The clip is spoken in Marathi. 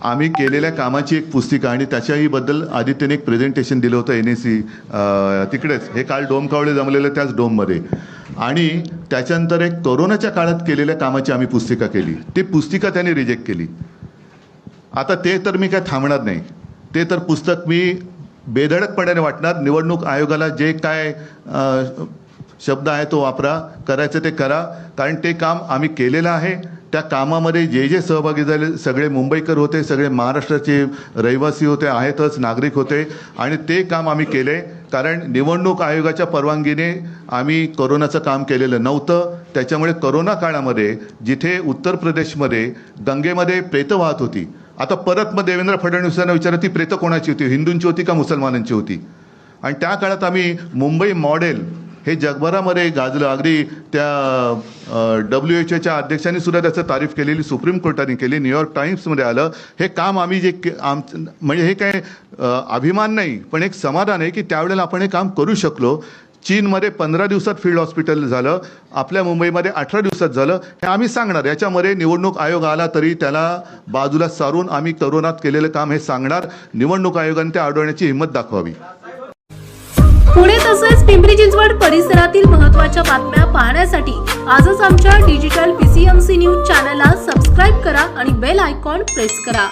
आम्ही केलेल्या कामाची एक पुस्तिका आणि त्याच्याही बद्दल आदित्यने एक प्रेझेंटेशन दिलं होतं NAC तिकडेच, हे काल डोम कावळे जमलेलं त्याच डोममध्ये. आणि त्याच्यानंतर एक कोरोनाच्या काळात केलेल्या कामाची आम्ही पुस्तिका केली. ती पुस्तिका त्यांनी रिजेक्ट केली. आता ते तर मी काय थांबणार नाही, ते तर पुस्तक मी बेधडकपणाने वाटणार. निवडणूक आयोगाला जे काय शब्द आहे तो वापरा, करायचं ते करा, कारण ते काम आम्ही केलेलं आहे. त्या कामामध्ये जे जे सहभागी झाले सगळे मुंबईकर होते, सगळे महाराष्ट्राचे रहिवासी होते, आहेतच, नागरिक होते, आणि ते काम आम्ही केले. कारण निवडणूक आयोगाच्या परवानगीने आम्ही कोरोनाचं काम केलेलं नव्हतं. त्याच्यामुळे कोरोना काळामध्ये जिथे उत्तर प्रदेशमध्ये गंगेमध्ये प्रेतं वाहत होती, आता परत मग देवेंद्र फडणवीसांना विचारा ती प्रेतं कोणाची होती, हिंदूंची होती का मुसलमानांची होती. आणि त्या काळात आम्ही मुंबई मॉडेल हे जगभरामध्ये गाजलं. अगदी त्या WHO अध्यक्षांनी सुद्धा त्याचं तारीफ केलेली सुप्रीम कोर्टाने केली, न्यूयॉर्क टाइम्समध्ये आलं. हे काम आम्ही जे म्हणजे हे काय अभिमान नाही, पण एक समाधान आहे की त्यावेळेला आपण हे काम करू शकलो. चीनमध्ये 15 दिवसात फील्ड हॉस्पिटल झालं, आपल्या मुंबईमध्ये 18 दिवसात झालं. हे आम्ही सांगणार. याच्यामध्ये निवडणूक आयोग आला तरी त्याला बाजूला सारून आम्ही कोरोनात केलेलं काम हे सांगणार. निवडणूक आयोगाने ते अडवण्याची हिंमत दाखवावी. पुणे तसेच पिंपरी चिंचवड परिसरातील महत्त्वाच्या बातम्या पाहण्यासाठी आजच आमच्या डिजिटल PCMC न्यूज चॅनलला सबस्क्राईब करा आणि बेल आयकॉन प्रेस करा.